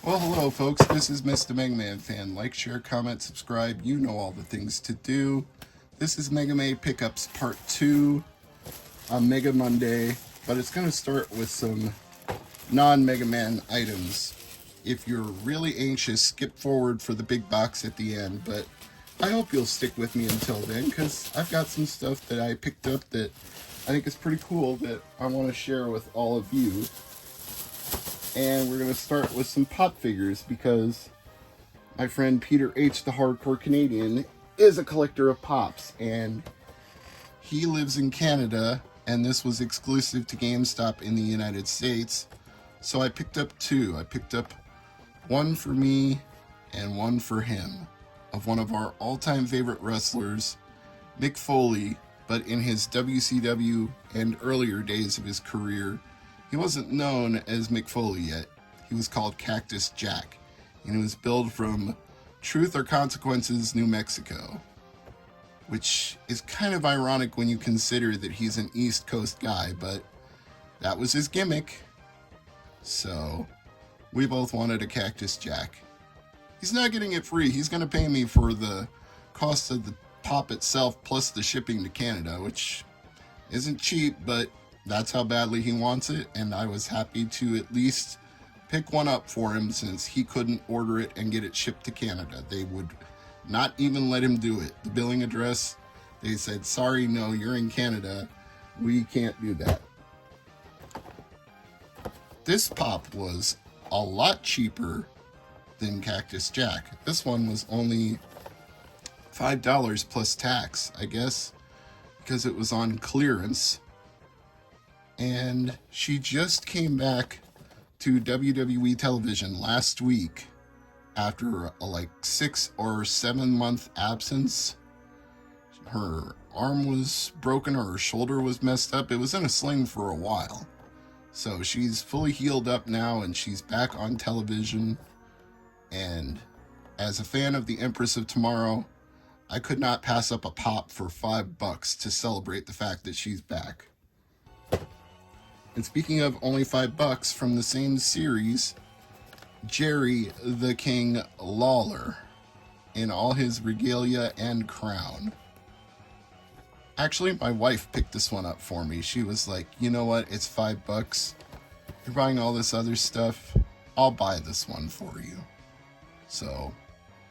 Well, hello, folks. This is Mr. MegaManFan. Like, share, comment, subscribe. You know all the things to do. This is Mega Man Pickups Part 2 on Mega Monday, but it's going to start with some non-Mega Man items. If you're really anxious, skip forward for the big box at the end, but I hope you'll stick with me until then, because I've got some stuff that I picked up that I think is pretty cool that I want to share with all of you. And we're going to start with some pop figures because my friend Peter H., the Hardcore Canadian, is a collector of pops. And he lives in Canada, and this was exclusive to GameStop in the United States. So I picked up two. I picked up one for me and one for him, of one of our all-time favorite wrestlers, Mick Foley, but in his WCW and earlier days of his career, he wasn't known as Mick Foley yet. He was called Cactus Jack, and he was billed from Truth or Consequences, New Mexico, which is kind of ironic when you consider that he's an East Coast guy, but that was his gimmick. So we both wanted a Cactus Jack. He's not getting it free. He's going to pay me for the cost of the pop itself plus the shipping to Canada, which isn't cheap, but that's how badly he wants it, and I was happy to at least pick one up for him since he couldn't order it and get it shipped to Canada. They would not even let him do it. The billing address, they said, sorry, no, you're in Canada. We can't do that. This pop was a lot cheaper than Cactus Jack. This one was only $5 plus tax, I guess, because it was on clearance. And she just came back to WWE television last week after a 6 or 7 month absence. Her arm was broken or her shoulder was messed up. It was in a sling for a while. So she's fully healed up now and she's back on television. And as a fan of the Empress of Tomorrow, I could not pass up a pop for $5 to celebrate the fact that she's back. And speaking of only $5 from the same series, Jerry the King Lawler in all his regalia and crown. Actually, my wife picked this one up for me. She was like, you know what, it's $5. You're buying all this other stuff. I'll buy this one for you. So,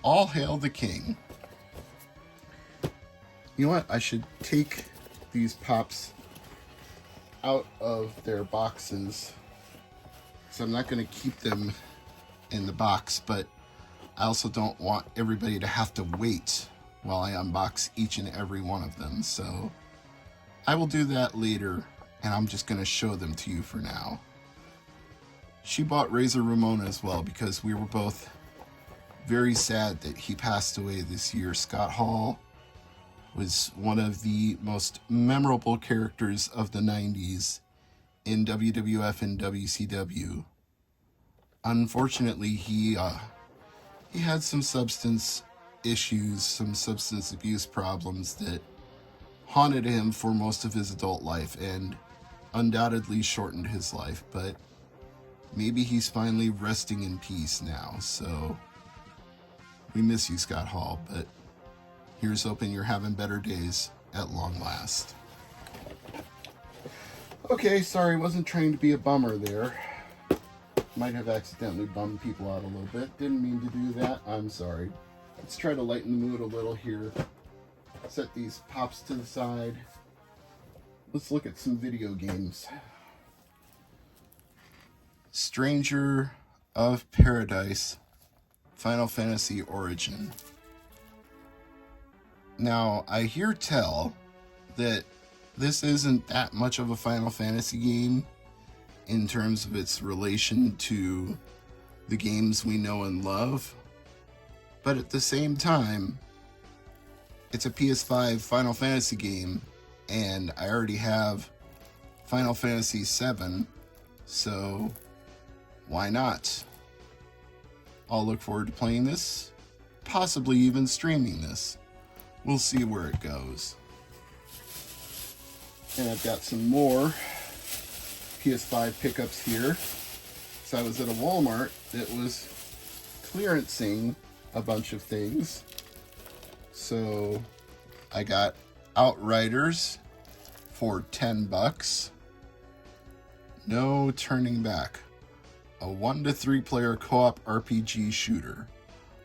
all hail the king. You know what, I should take these pops out of their boxes, so I'm not going to keep them in the box, but I also don't want everybody to have to wait while I unbox each and every one of them, so I will do that later, and I'm just going to show them to you for now. She bought Razor Ramon as well because we were both very sad that he passed away this year. Scott Hall was one of the most memorable characters of the 90s in WWF and WCW. Unfortunately, he had some substance issues, some substance abuse problems that haunted him for most of his adult life and undoubtedly shortened his life, but maybe he's finally resting in peace now, so we miss you, Scott Hall, but here's hoping you're having better days at long last. Okay, sorry, wasn't trying to be a bummer there. Might have accidentally bummed people out a little bit. Didn't mean to do that. I'm sorry. Let's try to lighten the mood a little here. Set these pops to the side. Let's look at some video games. Stranger of Paradise, Final Fantasy Origin. Now, I hear tell that this isn't that much of a Final Fantasy game in terms of its relation to the games we know and love, but at the same time, it's a PS5 Final Fantasy game, and I already have Final Fantasy VII, so why not? I'll look forward to playing this, possibly even streaming this. We'll see where it goes. And I've got some more PS5 pickups here. So I was at a Walmart that was clearancing a bunch of things. So I got Outriders for $10. No turning back. A 1 to 3 player co-op RPG shooter.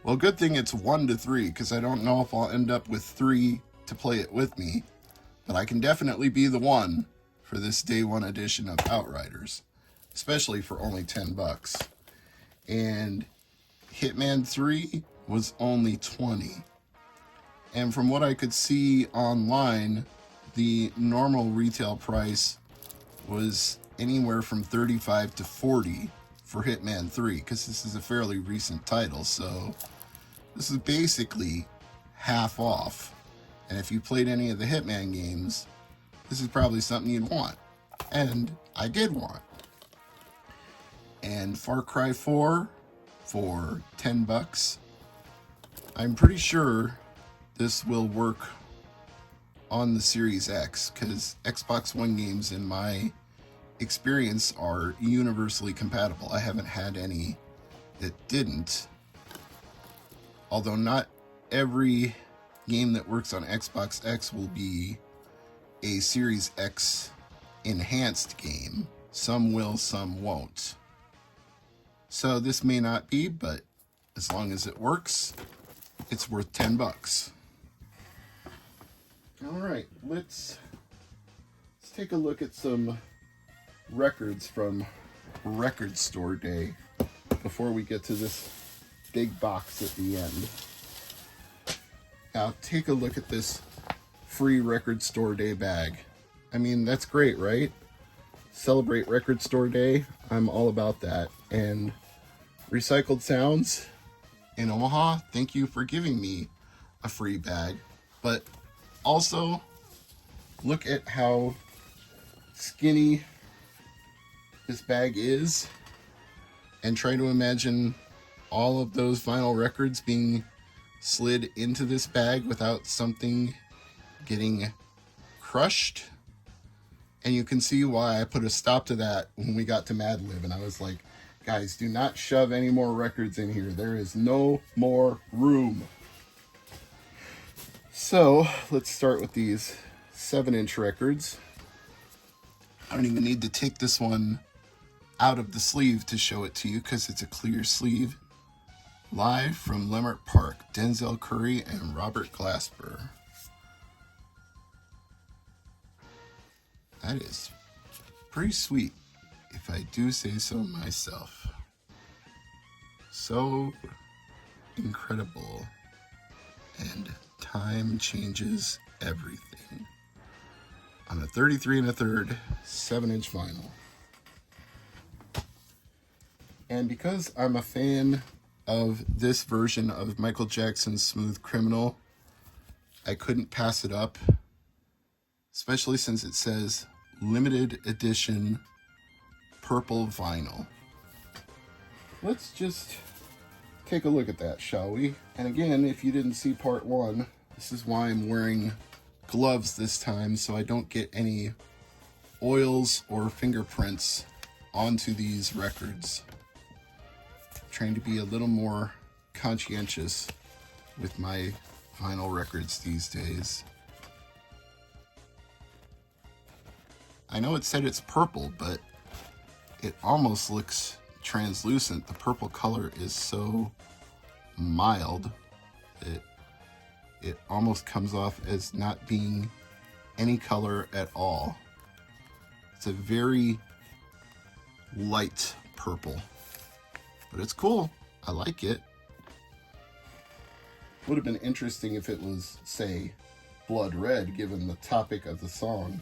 Well, good thing it's 1 to 3, because I don't know if I'll end up with 3 to play it with me. But I can definitely be the one for this day one edition of Outriders, especially for only $10. And Hitman 3 was only $20. And from what I could see online, the normal retail price was anywhere from $35 to $40 for Hitman 3, because this is a fairly recent title, so this is basically half off. And if you played any of the Hitman games, this is probably something you'd want. And I did want. And Far Cry 4 for $10. I'm pretty sure this will work on the Series X, because Xbox One games, in my experience, are universally compatible. I haven't had any that didn't. Although not every game that works on Xbox X will be a Series X enhanced game. Some will, some won't. So this may not be, but as long as it works, it's worth $10. All right, let's take a look at some records from Record Store Day before we get to this big box at the end. Now, take a look at this free Record Store Day bag. I mean, that's great, right? Celebrate Record Store Day. I'm all about that. And Recycled Sounds in Omaha, thank you for giving me a free bag. But also, look at how skinny this bag is, and try to imagine all of those vinyl records being slid into this bag without something getting crushed. And you can see why I put a stop to that when we got to Mad Lib, and I was like, guys, do not shove any more records in here. There is no more room. So let's start with these 7-inch records. I don't even need to take this one out of the sleeve to show it to you, because it's a clear sleeve. Live from Leimert Park, Denzel Curry and Robert Glasper. That is pretty sweet, if I do say so myself. So incredible. And time changes everything. On a 33 1/3 7-inch vinyl. And because I'm a fan of this version of Michael Jackson's Smooth Criminal, I couldn't pass it up, especially since it says limited edition purple vinyl. Let's just take a look at that, shall we? And again, if you didn't see part 1, this is why I'm wearing gloves this time, so I don't get any oils or fingerprints onto these records. Trying to be a little more conscientious with my vinyl records these days. I know it said it's purple, but it almost looks translucent. The purple color is so mild that it almost comes off as not being any color at all. It's a very light purple. But it's cool. I like it. Would have been interesting if it was, say, blood red, given the topic of the song.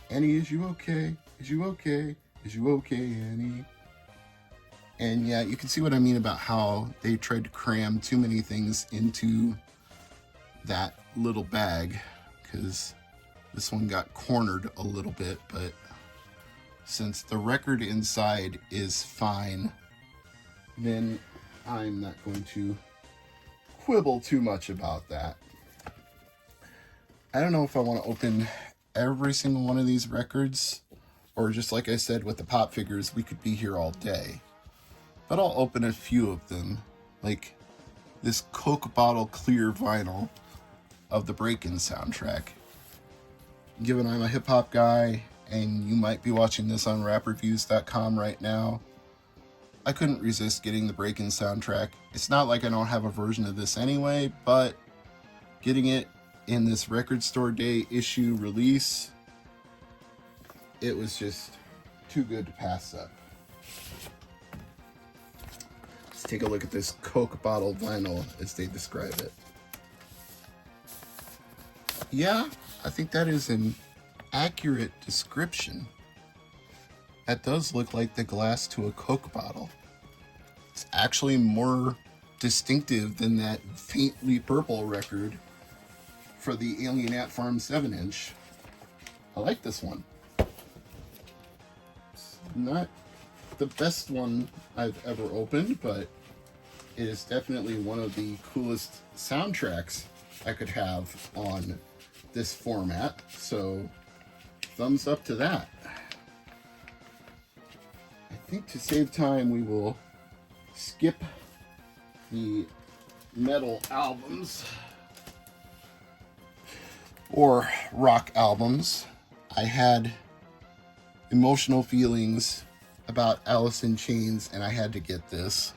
Annie, is you okay? Is you okay? Is you okay, Annie? And yeah, you can see what I mean about how they tried to cram too many things into that little bag, because this one got cornered a little bit, but since the record inside is fine, then I'm not going to quibble too much about that. I don't know if I want to open every single one of these records, or just like I said with the pop figures, we could be here all day. But I'll open a few of them like this Coke bottle clear vinyl of the Break-In soundtrack. Given I'm a hip-hop guy and you might be watching this on rapreviews.com right now, I couldn't resist getting the Break-In soundtrack. It's not like I don't have a version of this anyway, but getting it in this Record Store Day issue release, it was just too good to pass up. Let's take a look at this Coke bottle vinyl as they describe it. Yeah, I think that is an accurate description. That does look like the glass to a Coke bottle. It's actually more distinctive than that faintly purple record for the Alien Ant Farm 7-inch. I like this one. It's not the best one I've ever opened, but it is definitely one of the coolest soundtracks I could have on this format, so thumbs up to that. I think to save time we will skip the metal albums or rock albums. I had emotional feelings about Allison Chains and I had to get this.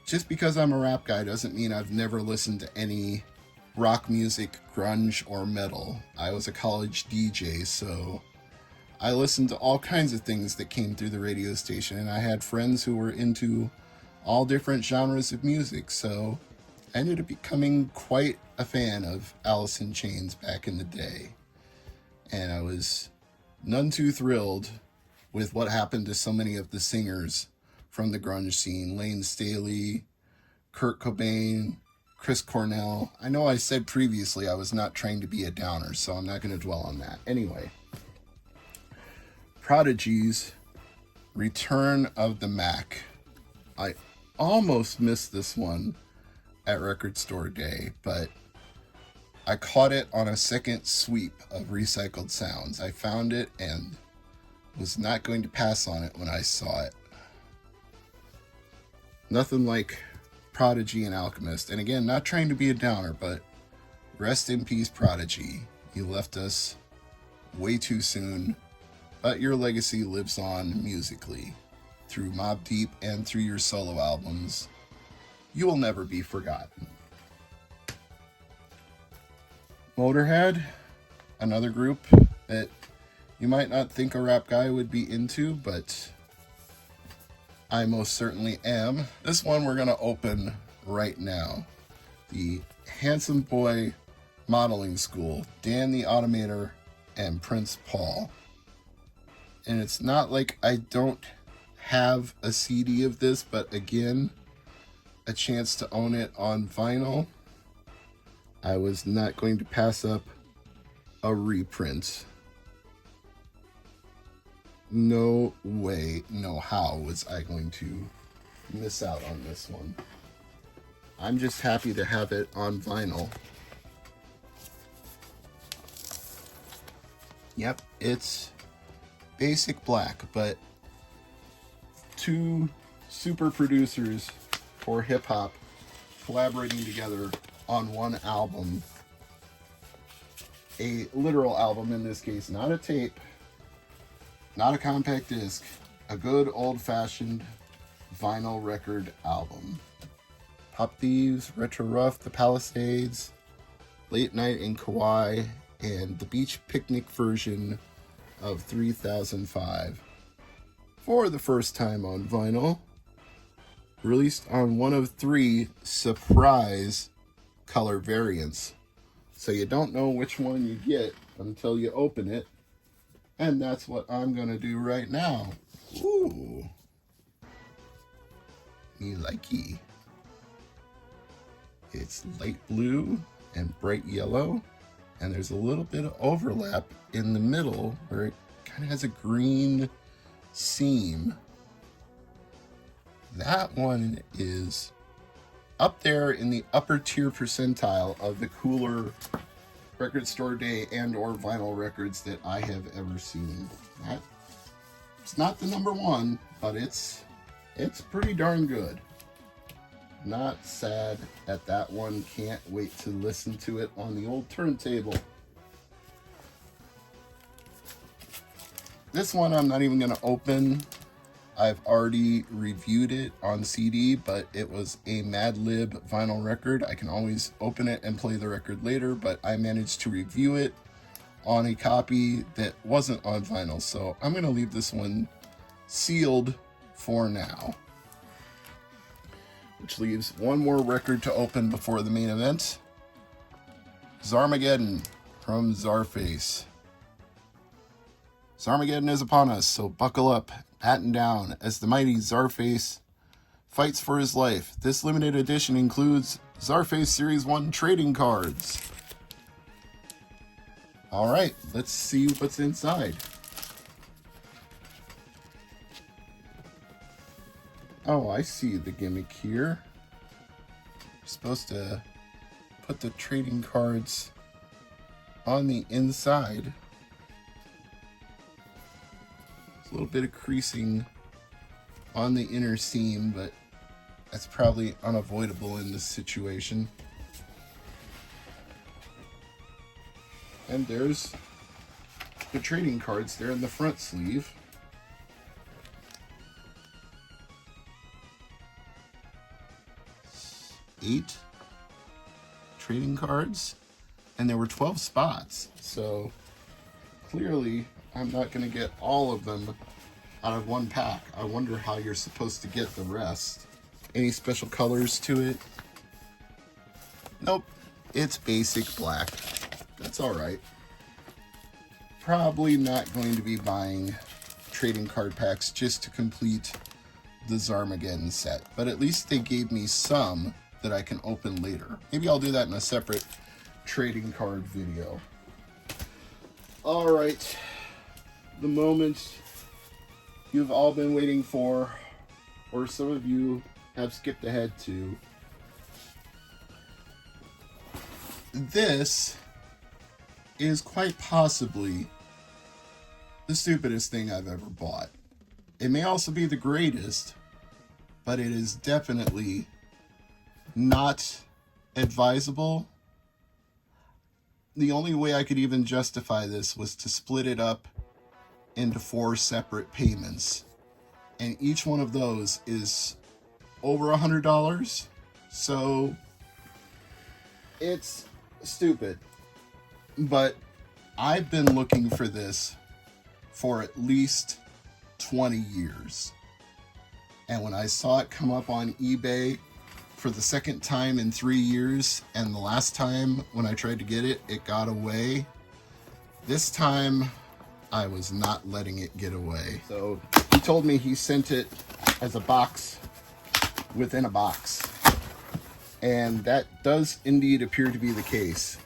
Just because I'm a rap guy doesn't mean I've never listened to any rock music, grunge, or metal. I was a college DJ, so I listened to all kinds of things that came through the radio station, and I had friends who were into all different genres of music, so I ended up becoming quite a fan of Allison Chains back in the day. And I was none too thrilled with what happened to so many of the singers from the grunge scene. Lane Staley, Kurt Cobain, Chris Cornell. I know I said previously I was not trying to be a downer, so I'm not going to dwell on that. Anyway, Prodigy's Return of the Mac. I almost missed this one at Record Store Day, but I caught it on a second sweep of Recycled Sounds. I found it and was not going to pass on it when I saw it. Nothing like Prodigy and Alchemist. And again, not trying to be a downer, but rest in peace, Prodigy. You left us way too soon, but your legacy lives on musically through Mobb Deep and through your solo albums. You will never be forgotten. Motorhead, another group that you might not think a rap guy would be into, but I most certainly am. This one we're going to open right now. The Handsome Boy Modeling School, Dan the Automator and Prince Paul. And it's not like I don't have a CD of this, but again, a chance to own it on vinyl. I was not going to pass up a reprint. No way, no how was I going to miss out on this one. I'm just happy to have it on vinyl. Yep, it's basic black, but two super producers for hip-hop collaborating together on one album. A literal album in this case, not a tape, not a compact disc, a good old-fashioned vinyl record album. Pop Thieves, Retro Rough, The Palisades, Late Night in Kauai, and the Beach Picnic version of 3005. For the first time on vinyl, released on one of 3 surprise color variants. So you don't know which one you get until you open it. And that's what I'm going to do right now. Ooh. Me likey. It's light blue and bright yellow. And there's a little bit of overlap in the middle where it kind of has a green seam. That one is up there in the upper tier percentile of the cooler Record Store Day and or vinyl records that I have ever seen. It's not the number one, but it's pretty darn good. Not sad at that one. Can't wait to listen to it on the old turntable. This one I'm not even going to open. I've already reviewed it on CD, but it was a Mad Lib vinyl record. I can always open it and play the record later, but I managed to review it on a copy that wasn't on vinyl. So I'm going to leave this one sealed for now. Which leaves one more record to open before the main event. Zarmageddon from Czarface. Zarmageddon is upon us, so buckle up, batten down, as the mighty Czarface fights for his life. This limited edition includes Czarface Series 1 trading cards. Alright, let's see what's inside. Oh, I see the gimmick here. You're supposed to put the trading cards on the inside. A little bit of creasing on the inner seam, but that's probably unavoidable in this situation. And there's the trading cards there in the front sleeve. Eight trading cards, and there were 12 spots, so clearly I'm not going to get all of them out of one pack. I wonder how you're supposed to get the rest. Any special colors to it? Nope, it's basic black. That's alright. Probably not going to be buying trading card packs just to complete the Zarmageddon set, but at least they gave me some that I can open later. Maybe I'll do that in a separate trading card video. Alright. The moment you've all been waiting for, or some of you have skipped ahead to. This is quite possibly the stupidest thing I've ever bought. It may also be the greatest, but it is definitely not advisable. The only way I could even justify this was to split it up into 4 separate payments, and each one of those is over $100, so it's stupid. But I've been looking for this for at least 20 years, and when I saw it come up on eBay for the second time in 3 years, and the last time when I tried to get it, it got away, this time I was not letting it get away. So he told me he sent it as a box within a box. And that does indeed appear to be the case.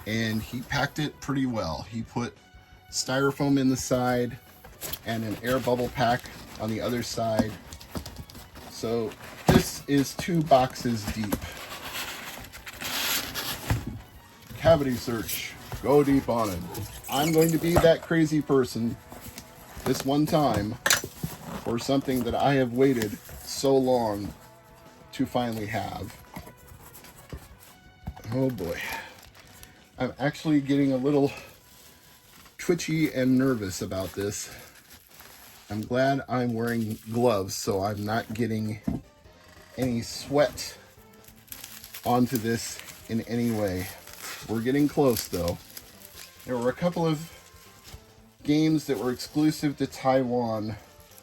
And he packed it pretty well. He put styrofoam in the side and an air bubble pack on the other side. So this is 2 boxes deep. Cavity search. Go deep on it. I'm going to be that crazy person this one time for something that I have waited so long to finally have. Oh boy. I'm actually getting a little twitchy and nervous about this. I'm glad I'm wearing gloves so I'm not getting any sweat onto this in any way. We're getting close though. There were a couple of games that were exclusive to Taiwan.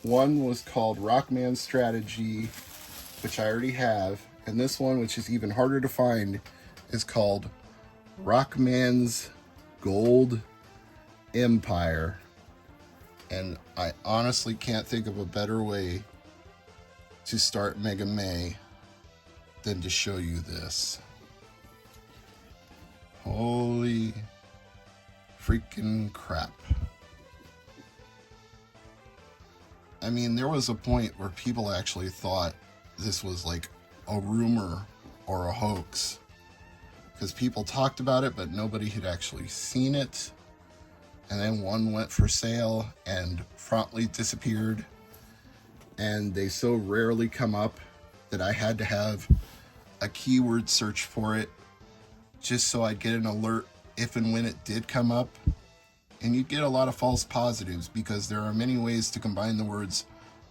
One was called Rockman Strategy, which I already have, and this one, which is even harder to find, is called Rockman's Gold Empire. And I honestly can't think of a better way to start Mega May than to show you this. Holy freaking crap. I mean, there was a point where people actually thought this was like a rumor or a hoax, because people talked about it, but nobody had actually seen it. And then one went for sale and promptly disappeared. And they so rarely come up that I had to have a keyword search for it just so I'd get an alert if and when it did come up. And you'd get a lot of false positives because there are many ways to combine the words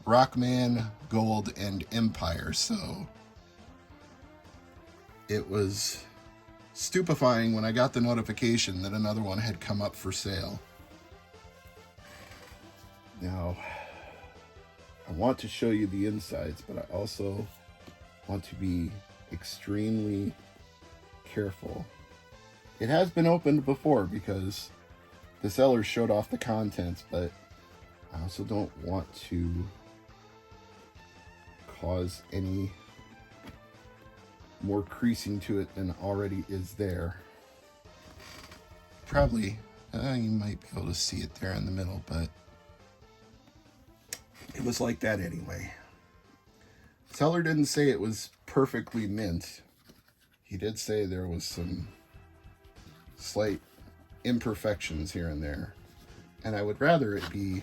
Rockman, Gold, and Empire. So it was stupefying when I got the notification that another one had come up for sale. Now, I want to show you the insides, but I also want to be extremely careful. It has been opened before because the seller showed off the contents, but I also don't want to cause any more creasing to it than already is there. Probably, you might be able to see it there in the middle, but it was like that anyway. Seller didn't say it was perfectly mint. He did say there was some slight imperfections here and there. And I would rather it be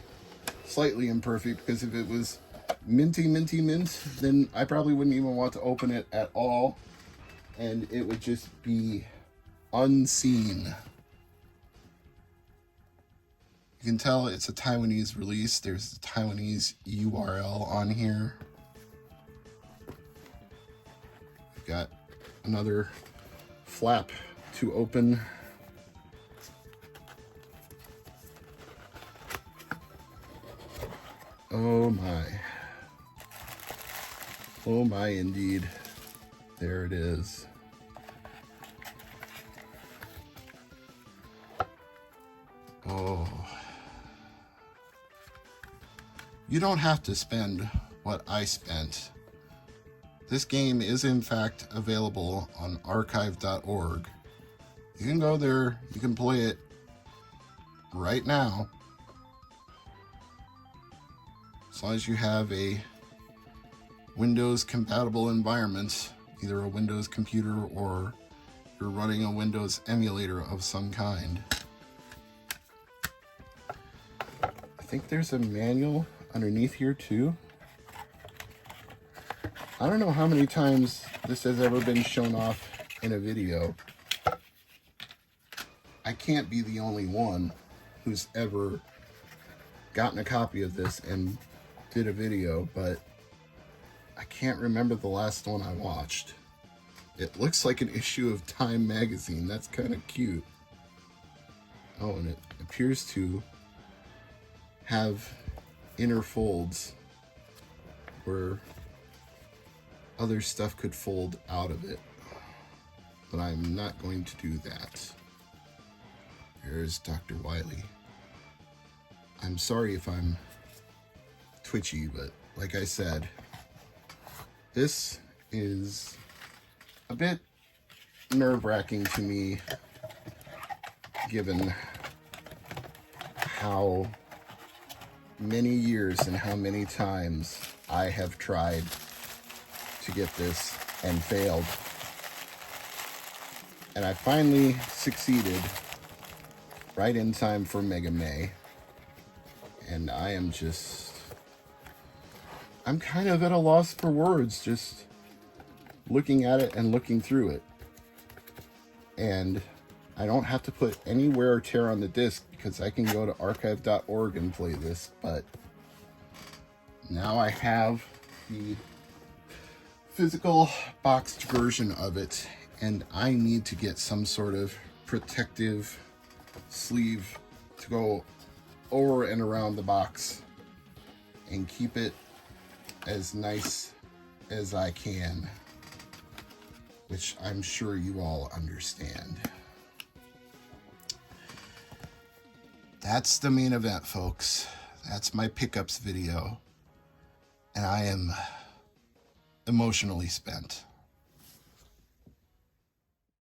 slightly imperfect, because if it was minty mint, then I probably wouldn't even want to open it at all. And it would just be unseen. You can tell it's a Taiwanese release. There's a Taiwanese URL on here. We've got another flap to open. Oh my. Oh my, indeed. There it is. Oh. You don't have to spend what I spent. This game is in fact available on archive.org. You can go there, you can play it right now. As long as you have a Windows compatible environment, either a Windows computer or you're running a Windows emulator of some kind. I think there's a manual underneath here too. I don't know how many times this has ever been shown off in a video. I can't be the only one who's ever gotten a copy of this and did a video, but I can't remember the last one I watched. It looks like an issue of Time magazine. That's kind of cute. Oh, and it appears to have inner folds where other stuff could fold out of it, but I'm not going to do that. There's Dr. Wily. I'm sorry if I'm twitchy, but like I said, this is a bit nerve-wracking to me, given how many years and how many times I have tried to get this and failed. And I finally succeeded right in time for Mega May. And I'm kind of at a loss for words just looking at it and looking through it. And I don't have to put any wear or tear on the disc because I can go to archive.org and play this, but now I have the physical boxed version of it, and I need to get some sort of protective sleeve to go over and around the box and keep it as nice as I can, which I'm sure you all understand. That's the main event, folks. That's my pickups video, and I am emotionally spent.